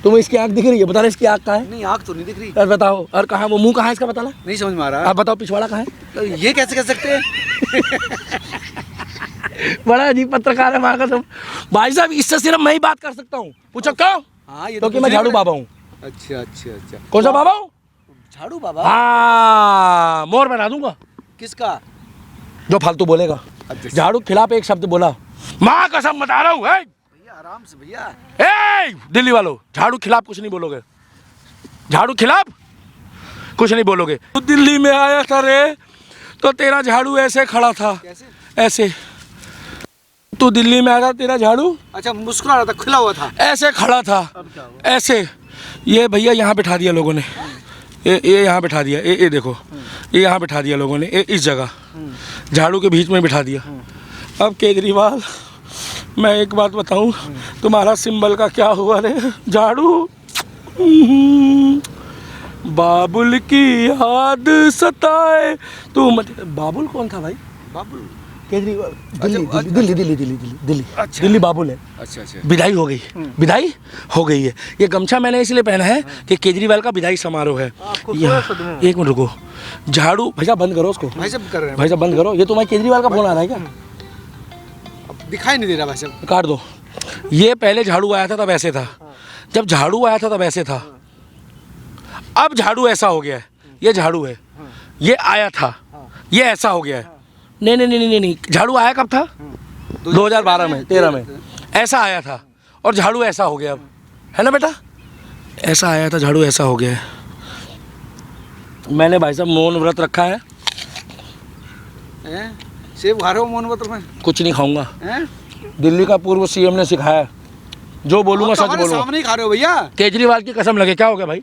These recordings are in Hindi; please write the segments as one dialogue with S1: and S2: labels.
S1: तुम्हें इसकी आँख दिख रही है? बता रहे इसकी आँख कहाँ है?
S2: नहीं, आँख तो नहीं दिख रही।
S1: और बताओ, और कहाँ वो मुंह कहाँ है इसका, बता ला।
S2: नहीं समझ में आ रहा।
S1: आप बताओ पिछवाड़ा कहाँ है?
S2: तो ये कैसे कर सकते हैं?
S1: बड़ा अजीब पत्रकार है वहाँ का सब। भाई साहब इससे सिर्फ मैं ही बात कर सकता हूँ। पूछो क्यों?
S2: हाँ, ये
S1: तो कि मैं झाड़ू बाबा हूँ।
S2: अच्छा अच्छा अच्छा।
S1: कौन सा बाबा हूँ?
S2: झाड़ू बाबा।
S1: हाँ, मोर बना दूंगा
S2: किसका?
S1: जो फालतू बोलेगा। झाड़ू के खिलाफ एक शब्द बोला, माँ कसम बता रहा हूँ।
S2: भैया आराम से भैया।
S1: ए दिल्ली वालों, झाड़ू खिलाफ कुछ नहीं बोलोगे। झाड़ू खिलाफ कुछ नहीं बोलोगे। तो दिल्ली में आया था रे, तो तेरा झाड़ू ऐसे खड़ा था।
S2: कैसे?
S1: ऐसे। तू दिल्ली में आया था, तेरा झाड़ू
S2: अच्छा मुस्कुरा रहा था, खुला हुआ था,
S1: ऐसे खड़ा था। ऐसे। ये भैया यहाँ बिठा दिया लोगों ने। ये यहाँ बिठा दिया। ये देखो, ये यहाँ बिठा दिया लोगों ने, इस जगह झाड़ू के बीच में बिठा दिया। अब केजरीवाल, मैं एक बात बताऊं, तुम्हारा सिंबल का क्या हुआ रे? झाड़ू। बाबुल की याद सताए तू मत। बाबुल कौन था भाई?
S2: बाबुल
S1: केजरीवाल। दिल्ली।
S2: अच्छा।
S1: दिल्ली बाबुल है।
S2: अच्छा अच्छा।
S1: विदाई हो गई। विदाई हो गई है। ये गमछा मैंने इसलिए पहना है कि केजरीवाल का विदाई समारोह है। एक मिनट रुको। झाड़ू भाई साहब बंद करो उसको।
S2: भाई साहब कर रहे हैं।
S1: भाई साहब बंद करो। ये तुम्हारे केजरीवाल का फोन आ रहा है क्या?
S2: दिखाई नहीं दे रहा भाई साहब।
S1: काट दो। ये पहले झाड़ू आया था तब ऐसे था। जब झाड़ू आया था तब ऐसे था। अब झाड़ू ऐसा हो गया है। ये झाड़ू है। ये आया था, ये ऐसा हो गया है। नहीं, झाड़ू आया कब था? 2012 में, 13 में ऐसा आया था, और झाड़ू ऐसा हो गया अब, है ना बेटा? ऐसा आया था, झाड़ू ऐसा हो गया है। मैंने भाई साहब मौन व्रत रखा है।
S2: सेब खा रहे हो मौन व्रत में?
S1: कुछ नहीं खाऊंगा। दिल्ली का पूर्व सीएम ने सिखाया, जो बोलूंगा सच बोलूंगा।
S2: सामने ही खा रहे हो भैया।
S1: केजरीवाल की कसम लगे। क्या हो गया भाई?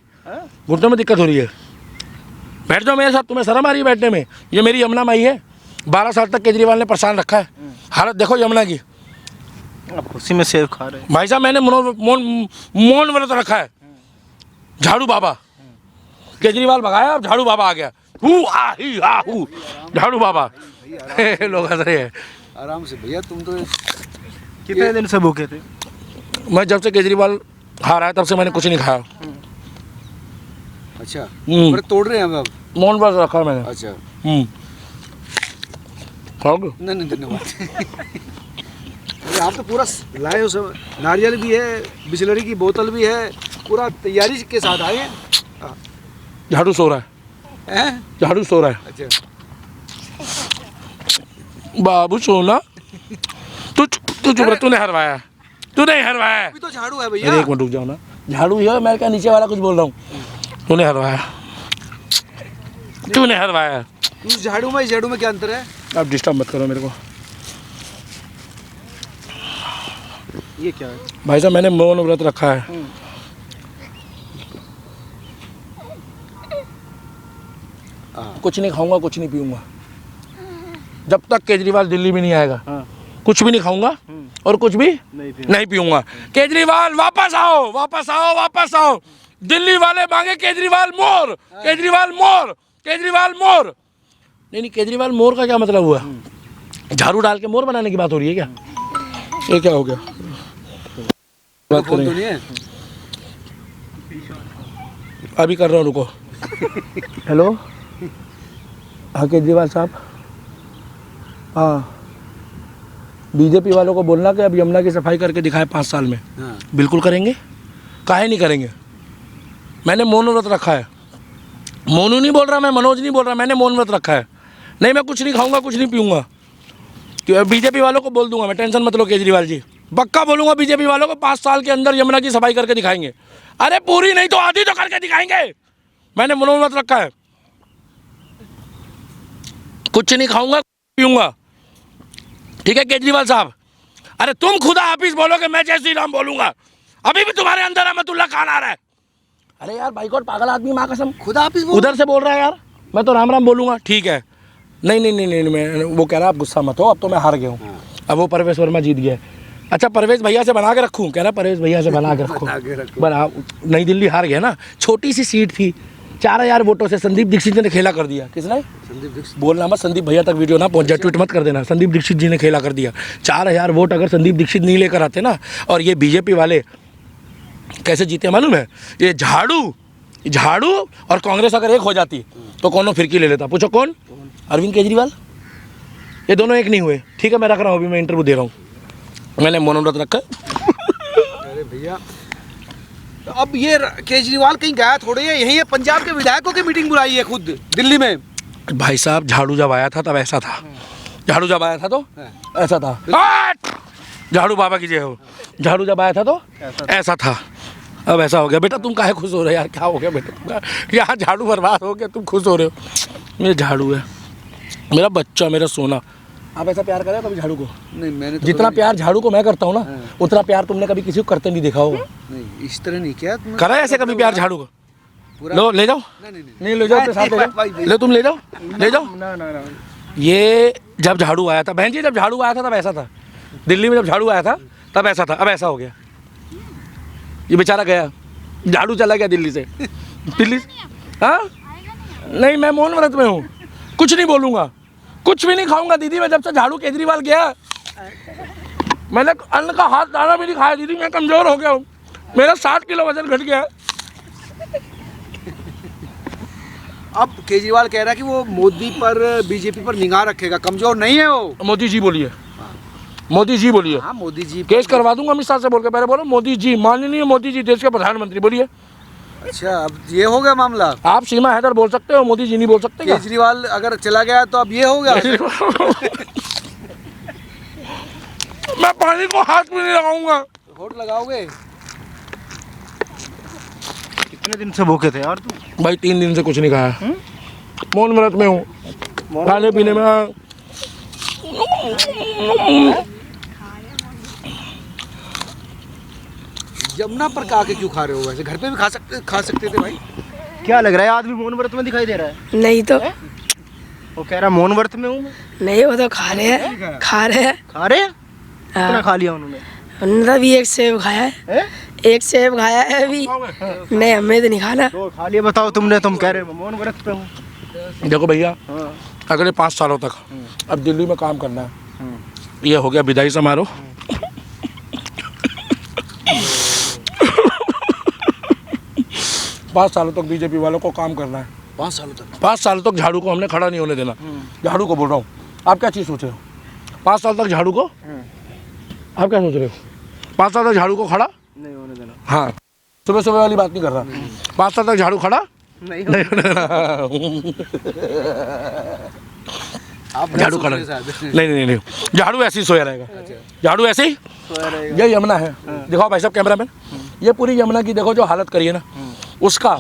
S1: घुटनों में दिक्कत हो रही है? बैठ जाओ मेरे साथ। तुम्हें शर्म आ रही है बैठने में? ये मेरी यमुना माई है। 12 साल तक केजरीवाल ने परेशान रखा है। हालत देखो यमुना की।
S2: आप उसी में सेब खा रहे हैं
S1: भाई साहब मैंने मौन व्रत रखा है। झाड़ू बाबा। केजरीवाल भगाया, अब झाड़ू बाबा आ गया। झाड़ू बाबा। लोग हंस रहे हैं।
S2: आराम से भैया। तुम तो कितने दिन से भूखे थे?
S1: मैं जब से केजरीवाल हारा है तब से मैंने कुछ नहीं खाया।
S2: अच्छा। पर तोड़ रहे हैं अब?
S1: मौन व्रत रखा है मैंने।
S2: अच्छा।
S1: खाओगे?
S2: नहीं धन्यवाद। आप तो पूरा लाए हो सब। नारियल भी है, बिस्लरी की बोतल भी है, पूरा तैयारी के साथ आए हैं।
S1: झाड़ू सो रहा है। झाड़ू सो रहा है।
S2: अच्छा।
S1: बाबू सोना, तू चुप रह। तूने हरवाया। तूने हरवाया।
S2: अभी तो झाड़ू है भैया।
S1: एक मिनट रुक जाओ ना। झाड़ू ही है, मैं क्या नीचे वाला कुछ बोल रहा हूँ? तूने हरवाया। तूने हरवाया।
S2: उस झाड़ू में इस झाड़ू में क्या अंतर है?
S1: आप डिस्टर्ब मत करो मेरे को।
S2: ये क्या है?
S1: भाई साहब मैंने मौन व्रत रखा है। कुछ नहीं खाऊंगा, कुछ नहीं पीऊंगा जब तक केजरीवाल दिल्ली में नहीं आएगा। कुछ भी नहीं खाऊंगा और कुछ भी नहीं पीऊंगा। केजरीवाल वापस आओ, वापस आओ, वापस आओ। दिल्ली वाले मांगे केजरीवाल मोर, केजरीवाल मोर, केजरीवाल मोर। नहीं, केजरीवाल मोर का क्या मतलब हुआ? झाड़ू डाल के मोर बनाने की बात हो रही है क्या? ये क्या हो गया? बात
S2: फोन तो
S1: करेंगे।
S2: नहीं है?
S1: अभी कर रहा हूँ, रुको। हेलो, हाँ केजरीवाल साहब। हाँ, बीजेपी वालों को बोलना कि अब यमुना की सफाई करके दिखाए 5 साल में। बिल्कुल करेंगे। काहे नहीं करेंगे? मैंने मौन व्रत रखा है। मोनू नहीं बोल रहा, मैं मनोज नहीं बोल रहा, मैंने मौन व्रत रखा है। नहीं, मैं कुछ नहीं खाऊंगा, कुछ नहीं पीऊंगा। बीजेपी वालों को बोल दूंगा मैं, टेंशन मत लो केजरीवाल जी। पक्का बोलूंगा बीजेपी वालों को 5 साल के अंदर यमुना की सफाई करके दिखाएंगे। अरे पूरी नहीं तो आधी तो करके दिखाएंगे। मैंने मौन व्रत रखा है। कुछ नहीं खाऊंगा, पीऊंगा। ठीक है केजरीवाल साहब? अरे तुम खुदा हाफिज बोलोगे, मैं जय श्री राम बोलूंगा। अभी भी तुम्हारे अंदर रहमतुल्लाह खान आ रहा है। अरे यार बाइकआउट पागल आदमी, माँ कसम।
S2: खुदा हाफिज
S1: उधर से बोल रहा है यार। मैं तो राम राम बोलूंगा। ठीक है। नहीं, मैं वो कह रहा आप गुस्सा मत हो, अब तो मैं हार गया हूँ। अब वो परवेश वर्मा जीत गया। अच्छा परवेश भैया से बना के रखूँ? कह रहा परवेश भैया से बना के रखो। बना। नई दिल्ली हार गया ना, छोटी सी सीट थी, 4000 वोटों से संदीप दीक्षित ने खेला कर दिया। किसने? संदीप दीक्षित। बोलना मत, संदीप भैया तक वीडियो ना पहुंच जाए, ट्वीट मत कर देना। संदीप दीक्षित जी ने खेला कर दिया। 4000 वोट अगर संदीप दीक्षित नहीं लेकर आते ना, और ये बीजेपी वाले कैसे जीते मालूम है? ये झाड़ू और कांग्रेस अगर एक हो जाती तो कौन फिरकी ले लेता? पूछो कौन? अरविंद केजरीवाल। ये दोनों एक नहीं हुए। ठीक है, मैं रख रहा हूँ, अभी मैं इंटरव्यू दे रहा हूँ, मैंने मौन व्रत रखा है।
S2: अरे भैया, तो अब ये केजरीवाल कहीं गया थोड़े है, यही है पंजाब के विधायकों की मीटिंग बुलाई है खुद दिल्ली में।
S1: भाई साहब, झाड़ू जब आया था तब ऐसा था, झाड़ू जब आया था तो ऐसा था। झाड़ू बाबा की जय हो। झाड़ू जब आया था तो ऐसा था, अब ऐसा हो गया। बेटा तुम काहे खुश हो रहे हो यार? क्या हो गया बेटा तुम्हारा? यहाँ झाड़ू बर्बाद हो गया, तुम खुश हो रहे हो? मेरा झाड़ू है, मेरा बच्चा, मेरा सोना। आप ऐसा प्यार करें कभी झाड़ू को? नहीं, मैंने तो जितना प्यार झाड़ू को मैं करता हूँ ना, उतना प्यार तुमने कभी किसी को करते नहीं देखा होगा। नहीं, इस तरह नहीं किया। करा ऐसे कभी प्यार झाड़ू को? लो ले जाओ, नहीं ले जाओ, अपने साथ ले जाओ, ले तुम ले जाओ, ले जाओ। ये जब झाड़ू आया था बहन जी, जब झाड़ू आया था तब ऐसा था। दिल्ली में जब झाड़ू आया था तब ऐसा था, अब ऐसा हो गया। ये बेचारा गया, झाड़ू चला गया दिल्ली से। दिल्ली हाँ नहीं, मैं मौन व्रत में हूँ, कुछ नहीं बोलूँगा, कुछ भी नहीं खाऊंगा दीदी। मैं जब से झाड़ू केजरीवाल गया, मैंने अन्न का हाथ दाना भी नहीं खाया दीदी। मैं कमज़ोर हो गया हूँ, मेरा 60 किलो वजन घट गया है।
S2: अब केजरीवाल कह रहा है कि वो मोदी पर, बीजेपी पर निगाह रखेगा, कमजोर नहीं है वो।
S1: मोदी जी बोलिए, मोदी जी बोलिए।
S2: हाँ, मोदी जी
S1: केस करवा दूंगा अमित शाह से, बोल के पहले बोलो मोदी जी, माननीय मोदी जी, देश के प्रधानमंत्री, बोलिए।
S2: अच्छा, अब ये हो गया मामला।
S1: आप सीमा हैदर बोल सकते हो, मोदी जी नहीं बोल सकते?
S2: केजरीवाल अगर चला गया तो अब ये हो गया।
S1: मैं पानी को हाथ में नहीं लगाऊंगा।
S2: वोट लगाओगे?
S3: कितने दिन से भूखे थे यार तुम?
S1: भाई 3 दिन से कुछ नहीं खाया, मौन व्रत में हूँ, खाने पीने में।
S2: यमुना पर का के क्यों खा रहे हो? वैसे घर पे भी खा सकते थे भाई।
S3: क्या लग रहा है, आदमी मौन व्रत में दिखाई दे रहा है?
S4: नहीं तो
S3: वो कह रहा मौन व्रत में हूँ।
S4: नहीं, वो तो खा रहे हैं, खा रहे हैं।
S3: कितना खा लिया उन्होंने?
S4: उन्होंने भी 1 सेब खाया है, 1 सेब खाया है अभी। नहीं, हमें तो नहीं खाना।
S3: तो खा लिया, बताओ तुमने, तुम कह रहे हो मौन व्रत पे हूँ।
S1: देखो भैया, अगले 5 सालों तक अब दिल्ली में काम करना है। ये हो गया विदाई समारोह। 5 सालों तक बीजेपी वालों को काम करना है।
S2: 5 सालों तक?
S1: 5 साल तक झाड़ू को हमने खड़ा नहीं होने देना। झाड़ू को बोल रहा हूँ, आप क्या चीज़ सोच रहे हो? 5 साल तक झाड़ू को, आप क्या सोच रहे हो? 5 साल तक झाड़ू को खड़ा
S3: नहीं होने देना।
S1: हाँ, सुबह सुबह वाली बात नहीं कर रहा। 5 साल तक झाड़ू खड़ा
S3: नहीं
S1: होने देना। झाड़ू खड़ा नहीं, झाड़ू ऐसे ही सोया रहेगा। झाड़ू ऐसे ही, ये यमुना है, दिखाओ भाई साहब कैमरामैन, ये पूरी यमुना की देखो जो हालत करी है ना, उसका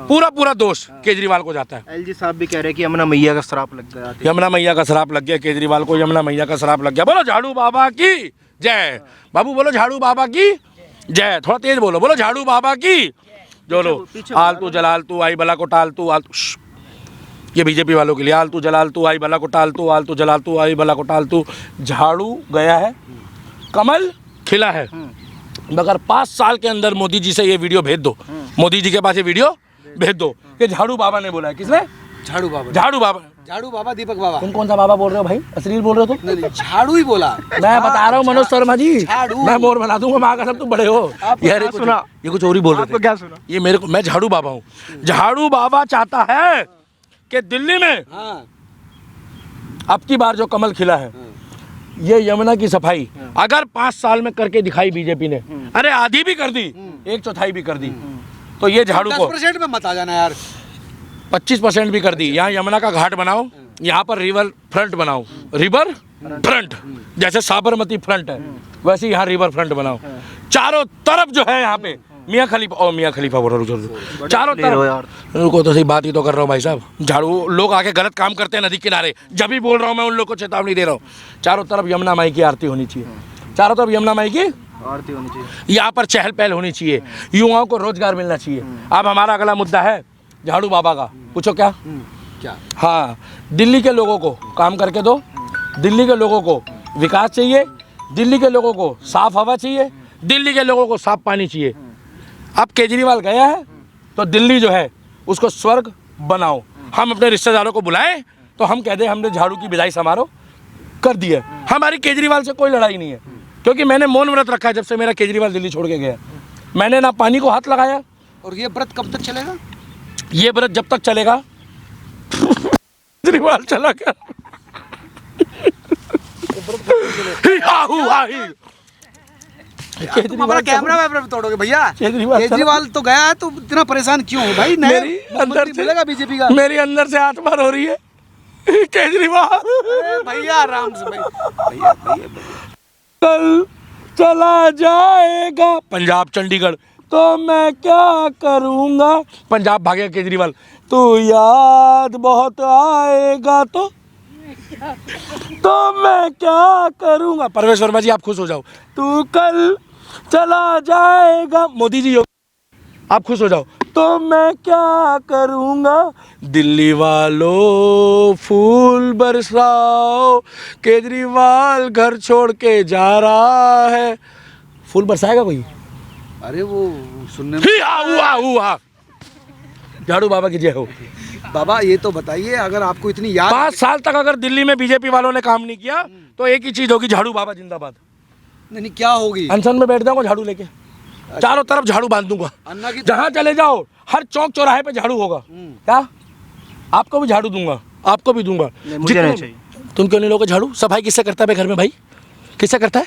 S1: पूरा दोष केजरीवाल को जाता है।
S3: एलजी साहब भी कह रहे हैं कि यमुना मैया का श्राप लग गया।
S1: यमुना मैया का श्राप लग गया केजरीवाल को, यमुना मैया का श्राप लग गया। बोलो झाड़ू बाबा की जय। बाबू बोलो झाड़ू बाबा की जय, थोड़ा तेज बोलो, बोलो झाड़ू बाबा की। जो लो आलतू जलालतू आई बला को टालतू, आलतू, ये बीजेपी वालों के लिए, आलतू जलालतू आई बला को टालतू, आलतू जलालतू आई बला को टालतू। झाड़ू गया है, कमल खिला है, मगर 5 साल के अंदर मोदी जी से ये वीडियो भेज दो, मोदी जी के पास ये वीडियो भेज दो कि झाड़ू बाबा ने बोला है। किसने? झाड़ू बाबा। झाड़ू बाबा, झाड़ू बाबा, दीपक बाबा। तुम कौन सा बाबा बोल रहे हो भाई? अश्लील बोल रहे हो तुम? नहीं, झाड़ू ही बोला। मैं बता रहा हूँ मनोज शर्मा जी, मैं मोर बना दूंगा, माँ का सब तुम बड़े हो यार। सुना, ये कुछ और ही बोल रहे थे।
S3: क्या सुना?
S1: ये मेरे को, मैं झाड़ू बाबा हूँ। झाड़ू बाबा चाहता है कि दिल्ली में अब की बार जो कमल खिला है, ये यमुना की सफाई अगर 5 साल में करके दिखाई बीजेपी ने, अरे आधी भी कर दी, 1/4 भी कर दी, तो ये झाड़ू को
S2: 10% में मत आ जाना यार,
S1: 25% भी कर दी। यहाँ यमुना का घाट बनाओ, यहाँ पर रिवर फ्रंट बनाओ, रिवर फ्रंट, जैसे साबरमती फ्रंट है वैसे यहाँ रिवर फ्रंट बनाओ। चारों तरफ जो है यहाँ पे मियाँ खलीफा बोल रहा हूँ, चारों तरफ। उनको तो सही बात ही तो कर रहा हूँ भाई साहब। झाड़ू लोग आके गलत काम करते हैं नदी किनारे, जब भी बोल रहा हूँ मैं उन लोग को चेतावनी दे रहा हूँ। चारों तरफ यमुना माई की आरती होनी चाहिए, चारों तरफ यमुना माई की
S3: आरती होनी चाहिए,
S1: यहाँ पर चहल पहल होनी चाहिए, युवाओं को रोजगार मिलना चाहिए। अब हमारा अगला मुद्दा है झाड़ू बाबा का, पूछो क्या? हाँ, दिल्ली के लोगों को काम करके दो, दिल्ली के लोगों को विकास चाहिए, दिल्ली के लोगों को साफ हवा चाहिए, दिल्ली के लोगों को साफ पानी चाहिए। अब केजरीवाल गया है तो दिल्ली जो है उसको स्वर्ग बनाओ। हम अपने रिश्तेदारों को बुलाएं तो हम कह दें हमने झाड़ू की विदाई समारोह कर दिया। हमारी केजरीवाल से कोई लड़ाई नहीं है, क्योंकि मैंने मौन व्रत रखा है जब से मेरा केजरीवाल दिल्ली छोड़ के गया। मैंने ना पानी को हाथ लगाया।
S2: और ये व्रत कब तक चलेगा?
S1: ये व्रत जब तक चलेगा केजरीवाल चला गया।
S2: तुम हमारा कैमरा वैमरा तोड़ोगे भैया। केजरीवाल तो गया है, तो इतना परेशान क्यों हो भाई?
S1: मेरी अंदर से
S2: मिलेगा बीजेपी का।
S1: मेरी अंदर से आत्मा रो रही है केजरीवाल।
S2: भैया आराम से भैया
S1: कल चला जाएगा पंजाब चंडीगढ़ तो मैं क्या करूँगा। पंजाब भागेगा केजरीवाल। तो याद बहुत आएगा तो मैं क्या करूँगा। परवेश वर्मा जी आप खुश हो जाओ। तू कल चला जाएगा मोदी जी आप खुश हो जाओ। तो मैं क्या करूँगा। दिल्ली वालों फूल बरसाओ केजरीवाल घर छोड़ के जा रहा है। फूल बरसाएगा कोई?
S2: अरे वो सुनने में
S1: झाड़ू बाबा की जय हो।
S2: बाबा ये तो बताइए, अगर आपको इतनी याद
S1: 5 साल तक अगर दिल्ली में बीजेपी वालों ने काम नहीं किया तो एक ही चीज होगी, झाड़ू बाबा जिंदाबाद।
S2: नहीं क्या होगी?
S1: अनशन में बैठ जाऊंगा झाड़ू लेके, चारों तरफ झाड़ू बांध दूंगा।
S2: अन्ना की
S1: जहाँ चले जाओ हर चौक चौराहे पे झाड़ू होगा। क्या आपको भी झाड़ू दूंगा, आपको भी दूंगा।
S3: मुझे नहीं चाहिए।
S1: तुम क्यों नहीं लोगे झाड़ू? सफाई किससे करता है घर में भाई? किससे करता है?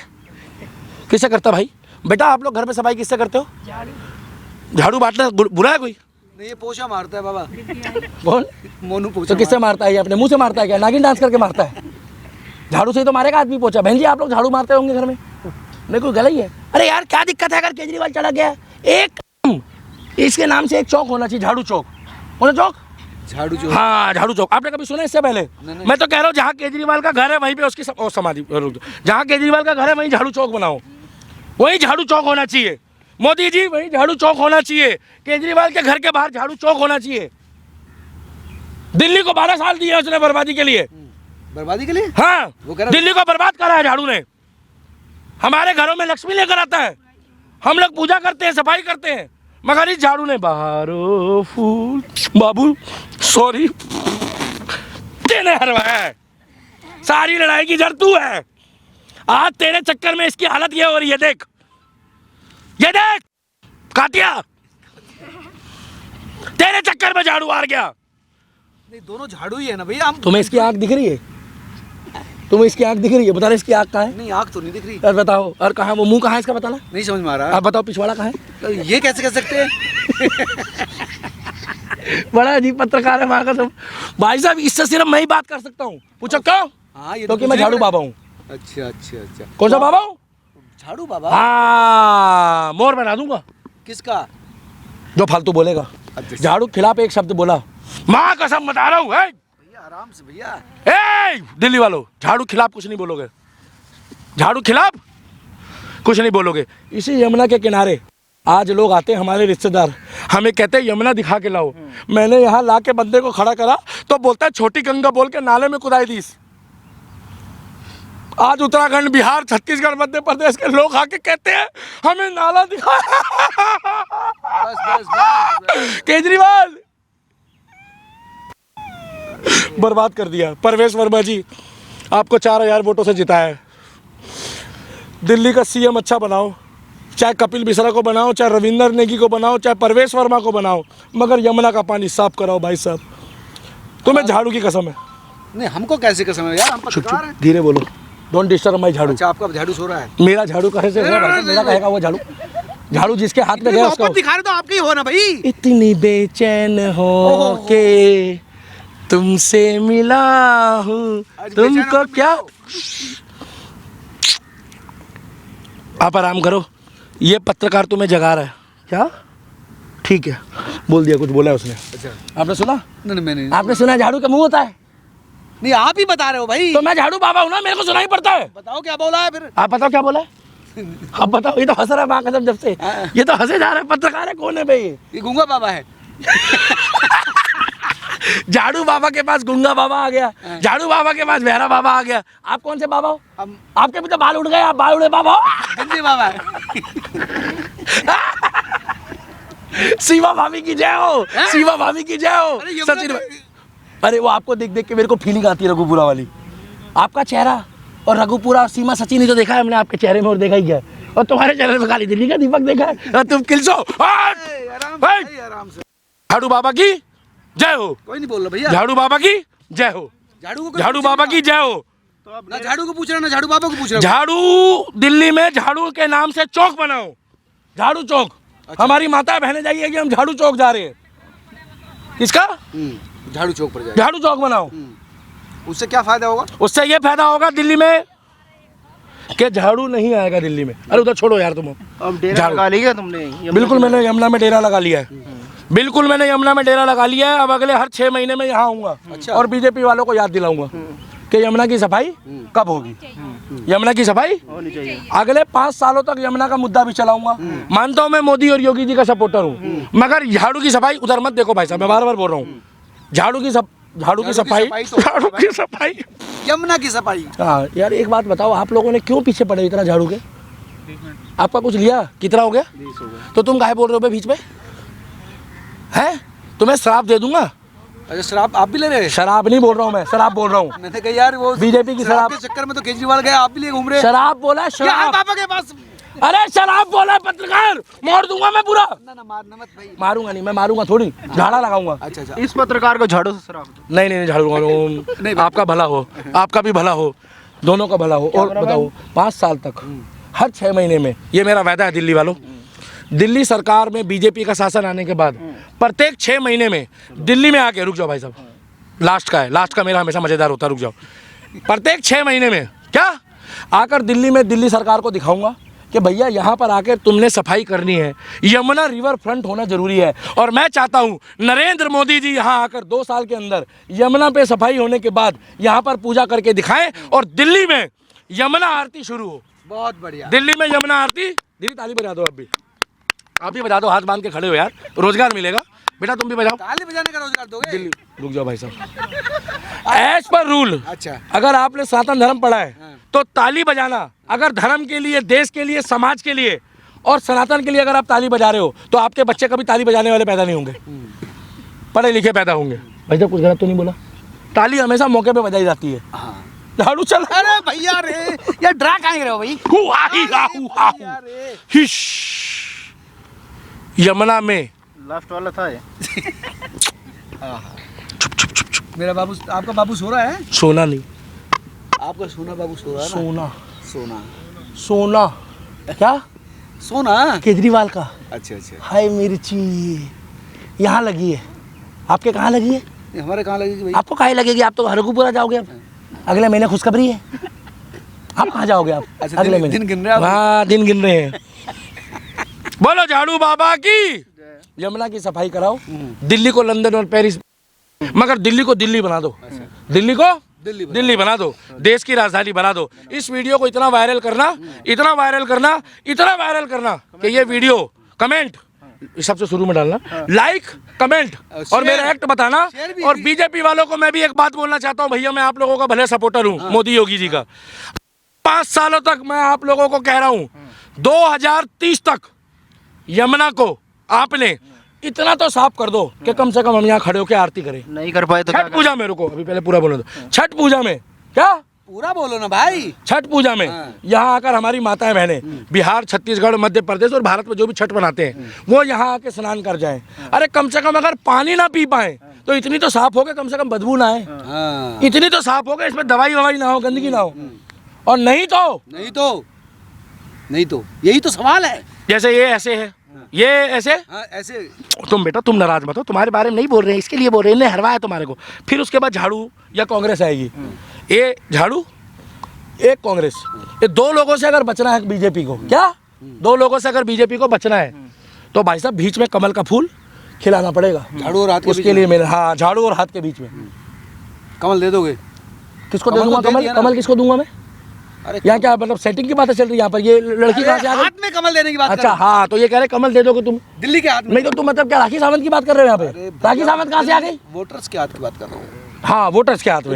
S1: किससे करता है भाई? बेटा आप लोग घर में सफाई किससे करते हो? झाड़ू बांटना बुरा है कोई?
S2: नहीं, ये पोछा मारता है बाबा।
S1: कौन?
S2: मोनू पोछा।
S1: तो किससे मारता है? ये अपने मुंह से मारता है क्या? नागिन डांस करके मारता है? झाड़ू से ही तो मारेगा आदमी पोछा। बहन जी आप लोग झाड़ू मारते होंगे घर में? नहीं कोई गलत ही है। अरे यार क्या दिक्कत है अगर केजरीवाल चला गया? एक इसके नाम से एक चौक होना चाहिए, झाड़ू चौक। कौन सा चौक?
S2: झाड़ू चौक।
S1: हाँ झाड़ू चौक। आपने कभी सुना इससे पहले?
S2: नहीं।
S1: मैं तो कह रहा हूँ जहाँ केजरीवाल का घर है वहीं पे उसकी समाधि, जहाँ केजरीवाल का घर है वहीं झाड़ू चौक बनाओ। वहीं झाड़ू चौक होना चाहिए। मोदी जी वहीं झाड़ू चौक होना चाहिए। केजरीवाल के घर के बाहर झाड़ू चौक होना चाहिए। दिल्ली को 12 साल दिए उसने बर्बादी के लिए।
S2: बर्बादी के लिए?
S1: हाँ
S2: वो कह रहा
S1: दिल्ली को बर्बाद करा है झाड़ू ने। हमारे घरों में लक्ष्मी लेकर आता है, हम लोग पूजा करते हैं, सफाई करते हैं, मगर इस झाड़ू ने बहारो फूल। बाबू सॉरी तेने हरवाया है। सारी लड़ाई की जड़ तू है। आज तेरे चक्कर में इसकी हालत ये हो रही है। देख ये देख काटिया, तेरे चक्कर में झाड़ू हार गया।
S2: नहीं दोनों झाड़ू ही है ना भैया। हम
S1: तुम्हें इसकी आंख दिख रही है? तुम्हें इसकी आंख दिख रही है? बता रहे इसकी आंख कहाँ है?
S2: नहीं आँख तो नहीं दिख रही।
S1: और बताओ और कहाँ वो मुंह कहाँ है इसका? बताना
S2: नहीं समझ में आ रहा।
S1: आप बताओ पिछवाड़ा कहाँ है?
S2: तो ये कैसे कर सकते हैं?
S1: बड़ा अजीब पत्रकार है वहाँ का सब। भाई साहब इससे सिर्फ मैं ही बात कर सकता हूँ। पूछो क्यों?
S2: हाँ ये
S1: क्योंकि मैं झाड़ू बाबा हूँ।
S2: अच्छा अच्छा अच्छा।
S1: कौन सा बाबा हूँ?
S2: झाड़ू बाबा।
S1: हाँ मोर बना दूंगा
S2: किसका?
S1: जो फालतू बोलेगा।
S2: अच्छा।
S1: झाड़ू खिलाफ एक शब्द बोला, माँ कसम बता रहा हूँ।
S2: भैया आराम से भैया।
S1: दिल्ली वालों झाड़ू खिलाफ कुछ नहीं बोलोगे। झाड़ू खिलाफ कुछ नहीं बोलोगे। इसी यमुना के किनारे आज लोग आते हैं हमारे रिश्तेदार, हमें कहते हैं यमुना दिखा के लाओ। मैंने यहाँ ला के बंदे को खड़ा करा तो बोलता है छोटी गंगा बोल के नाले में कुदाई दी। आज उत्तराखंड, बिहार, छत्तीसगढ़, मध्य प्रदेश के लोग आके कहते हैं हमें नाला दिखा।
S2: बस।
S1: केजरीवाल बर्बाद कर दिया। परवेश वर्मा जी आपको 4000 वोटों से जिताया है। दिल्ली का सीएम अच्छा बनाओ, चाहे कपिल मिश्रा को बनाओ, चाहे रविंदर नेगी को बनाओ, चाहे परवेश वर्मा को बनाओ, मगर यमुना का पानी साफ कराओ भाई साहब। तुम्हें झाड़ू की कसम है।
S2: नहीं हमको कैसे कसम है यार, हम पत्रकार हैं।
S1: धीरे बोलो, डोंट डिस्टर्ब माय झाड़ू।
S2: अच्छा आपका झाड़ू सो रहा है?
S1: मेरा झाड़ू कैसे हो रहा है? मेरा कहेगा वो झाड़ू। झाड़ू जिसके हाथ में गया उसका।
S2: मोहब्बत दिखा रहे तो आपके ही हो ना भाई।
S1: इतनी बेचैन हो के तुमसे मिला हूँ, तुमको क्या। आप आराम करो, ये पत्रकार तुम्हें जगा रहा है क्या? ठीक है बोल दिया, कुछ बोला है उसने।
S2: अच्छा
S1: आपने सुना?
S2: नहीं मैंने।
S1: आपने सुना झाड़ू का मुंह होता है?
S2: नहीं आप ही बता रहे हो भाई।
S1: तो मैं झाड़ू बाबा हूँ ना, मेरे को सुनाई पड़ता है।
S2: बताओ क्या बोला है फिर?
S1: आप बताओ क्या बोला है? आप बताओ। ये तो हंस रहा है माँ कसम जब से, ये तो हंसे जा रहा है। पत्रकार है कौन है भाई?
S2: ये गूंगा बाबा है।
S1: झाड़ू बाबा के पास गूंगा बाबा आ गया, झाड़ू बाबा के पास बहरा बाबा आ गया। आप कौन से बाबा हो? आपके भी तो बाल उड़ गए, आप बाल उड़े बाबा हो।
S2: गंजे बाबा है।
S1: शिवा भाभी की जय हो, शिवा भाभी की जय हो। सचिन भाई, अरे वो आपको देख देख के मेरे को फीलिंग आती है रघुपुरा वाली। आपका चेहरा और रघुपुरा, सीमा, सचिन ही तो देखा है हमने आपके चेहरे में, और देखा ही क्या। और तुम्हारे चैनल पे खाली दिल्ली का दीपक देखा है और तुम किलसो।
S2: आराम से भाई, आराम से।
S1: झाड़ू बाबा की जय हो।
S2: कोई नहीं बोल रहा भैया।
S1: झाड़ू बाबा की जय हो। झाड़ू बाबा की जय हो।
S2: ना झाड़ू को पूछ रहा ना झाड़ू बाबा को पूछ रहा।
S1: झाड़ू दिल्ली में झाड़ू के नाम से चौक बनाओ, झाड़ू चौक।
S2: अच्छा।
S1: हमारी माता बहनें जाइए कि हम झाड़ू चौक जा रहे हैं। किसका?
S2: झाड़ू चौक पर जाए।
S1: झाड़ू चौक बनाओ।
S2: उससे क्या फायदा होगा?
S1: उससे ये फायदा होगा दिल्ली में कि झाड़ू नहीं आएगा दिल्ली में। अरे उधर छोड़ो यार तुम।
S3: अब डेरा लगा लिया तुमने?
S1: बिल्कुल मैंने यमुना में डेरा लगा लिया है। बिल्कुल मैंने यमुना में डेरा लगा लिया है। अब अगले हर 6 महीने में यहाँ आऊंगा।
S2: अच्छा।
S1: और बीजेपी वालों को याद दिलाऊंगा कि यमुना की सफाई कब होगी। यमुना की सफाई
S3: होनी चाहिए।
S1: अगले 5 सालों तक यमुना का मुद्दा भी चलाऊंगा। मानता हूं मैं मोदी और योगी जी का सपोर्टर हूं, मगर झाड़ू की सफाई उधर मत देखो भाई साहब, मैं बार बार बोल रहा हूँ। झाड़ू की सफाई
S2: यमुना की सफाई।
S1: हाँ यार एक बात बताओ, आप लोगों ने क्यों पीछे पड़े इतना झाड़ू के? आपका कुछ लिया? कितना हो गया?
S3: 20 हो गया।
S1: तो तुम काहे बोल रहे हो बे बीच में? हैं? तुम्हें शराब दे दूंगा।
S2: अच्छा शराब आप भी ले रहे हैं?
S1: शराब नहीं बोल रहा हूँ मैं, शराब बोल रहा हूँ।
S2: मैंने कहा यार वो
S1: बीजेपी की शराब
S2: के चक्कर में तो केजरीवाल गए, आप भी लिए घूम रहे हैं।
S1: शराब बोला, शराब।
S2: पापा के पास।
S1: अरे शराब बोला पत्रकार, मार दूंगा मैं पूरा।
S2: ना मारना मत भाई।
S1: मारूंगा नहीं, मैं मारूंगा थोड़ी, झाड़ा लगाऊंगा।
S2: अच्छा अच्छा।
S3: इस पत्रकार को झाड़ू से शराब दो।
S1: नहीं झाड़ू
S2: नहीं,
S1: आपका भला हो, आपका भी भला हो, दोनों का भला हो। और बताओ 5 साल तक हर 6 महीने में, ये मेरा वादा है दिल्ली वालों, दिल्ली सरकार में बीजेपी का शासन आने के बाद प्रत्येक 6 महीने में दिल्ली में आके, रुक जाओ भाई साहब, लास्ट का मेरा हमेशा मजेदार होता है, रुक जाओ। प्रत्येक 6 महीने में क्या आकर दिल्ली में दिल्ली सरकार को दिखाऊंगा कि भैया यहाँ पर आकर तुमने सफाई करनी है, यमुना रिवर फ्रंट होना जरूरी है। और मैं चाहता हूँ नरेंद्र मोदी जी यहाँ आकर 2 साल के अंदर यमुना पे सफाई होने के बाद यहाँ पर पूजा करके दिखाएं और दिल्ली में यमुना आरती शुरू हो।
S2: बहुत बढ़िया।
S1: दिल्ली में यमुना आरती। दीदी ताली बजा दो, आप भी बजा दो, हाथ बांध के खड़े हो यार, रोजगार मिलेगा। बेटा तुम भी बजाओ।
S2: ताली बजाने का रोजगार दोगे?
S1: दिल्ली, रुक जाओ भाई साहब। एज पर रूल,
S2: अच्छा,
S1: अगर आपने सनातन धर्म पढ़ा है तो ताली बजाना, अगर धर्म के लिए, देश के लिए, समाज के लिए और सनातन के लिए अगर आप ताली बजा रहे हो तो आपके बच्चे कभी ताली बजाने वाले पैदा नहीं होंगे, पढ़े लिखे पैदा होंगे। भाई साहब कुछ गलत तो नहीं बोला? ताली हमेशा मौके पे बजाई जाती है। झाड़ू चल।
S2: अरे भैया रे यार ड्रा कहाँ रहे हो भाई?
S1: हिश। यमुना में
S3: लास्ट वाला था ये।
S2: मेरा बाबू, आपका बाबू सो रहा है?
S1: सोना नहीं,
S2: आपका सोना बाबू सो रहा है ना?
S1: सोना
S2: सोना
S1: सोना क्या?
S2: सोना
S1: केजरीवाल का।
S2: अच्छा अच्छा।
S1: हाय मिर्ची यहाँ लगी है, आपके कहाँ लगी है?
S2: ये हमारे कहाँ लगेगी भाई?
S1: आपको कहाँ लगेगी? आप तो हरगुपुरा जाओगे अब, अगले महीने खुशखबरी है। आप कहाँ जाओगे आप?
S2: अच्छा,
S1: अगले महीने
S2: दिन गिन रहे हैं आप?
S1: हाँ दिन गिन रहे हैं। बोलो झाड़ू बाबा की। यमुना की सफाई कराओ, दिल्ली को लंदन और पेरिस, मगर दिल्ली को दिल्ली बना दो। दिल्ली को दिल्ली बना दो, देश की राजधानी बना दो। इस वीडियो को इतना वायरल करना, इतना वायरल करना, इतना वायरल करना कि ये वीडियो कमेंट सबसे शुरू में डालना, लाइक कमेंट और मेरा एक्ट बताना। और बीजेपी वालों को मैं भी एक बात बोलना चाहता हूँ, भैया मैं आप लोगों का भले सपोर्टर हूँ, मोदी योगी जी का। 5 सालों तक मैं आप लोगों को कह रहा हूँ 2030 तक यमुना को आपने इतना तो साफ कर दो कि कम से कम हम यहाँ खड़े होकर आरती करें।
S3: नहीं कर पाए तो
S1: छठ पूजा में, रुको अभी पहले पूरा बोलो। छठ पूजा में क्या?
S2: पूरा बोलो ना भाई।
S1: छठ पूजा में यहाँ आकर हमारी माताएं बहनें बिहार, छत्तीसगढ़, मध्य प्रदेश और भारत में जो भी छठ मनाते हैं वो यहाँ आके स्नान कर जाएं। अरे कम से कम अगर पानी ना पी पाए तो इतनी तो साफ हो गए, कम से कम बदबू ना आए, इतनी तो साफ हो गए, इसमें दवाई ववाई ना हो, गंदगी ना हो। और नहीं तो
S2: यही तो सवाल है।
S1: जैसे ये ऐसे है, ये ऐसे
S2: ऐसे
S1: तुम बेटा तुम नाराज मत हो, तुम्हारे बारे में नहीं बोल रहे हैं, इसके लिए बोल रहे हैं, इन्हें हरवाया तुम्हारे को। फिर उसके बाद झाड़ू या कांग्रेस आएगी, ये झाड़ू एक कांग्रेस, ये 2 लोगों से अगर बचना है बीजेपी को, क्या 2 लोगों से अगर बीजेपी को बचना है तो भाई साहब बीच में कमल का फूल खिलाना पड़ेगा।
S2: झाड़ू और हाथ के
S1: उसके लिए मैंने, हाँ झाड़ू और हाथ के बीच में
S2: कमल दे दोगे?
S1: किसको दे दूंगा कमल? कमल किसको दूंगा मैं? यहाँ क्या मतलब सेटिंग की बातें चल रही है यहाँ पर? ये लड़की कहाँ से आ गई?
S2: हाथ में कमल देने की बात
S1: अच्छा हाँ, तो ये कह रहे कमल दे दोगे तुम
S2: दिल्ली के हाथ में?
S1: नहीं तो तुम मतलब क्या राखी सावंत की बात कर रहे हो यहाँ पे? राखी सावंत कहाँ से आ गई?
S2: वोटर्स के हाथ की बात कर रहा हूँ।
S1: हाँ वोटर्स के हाथ में।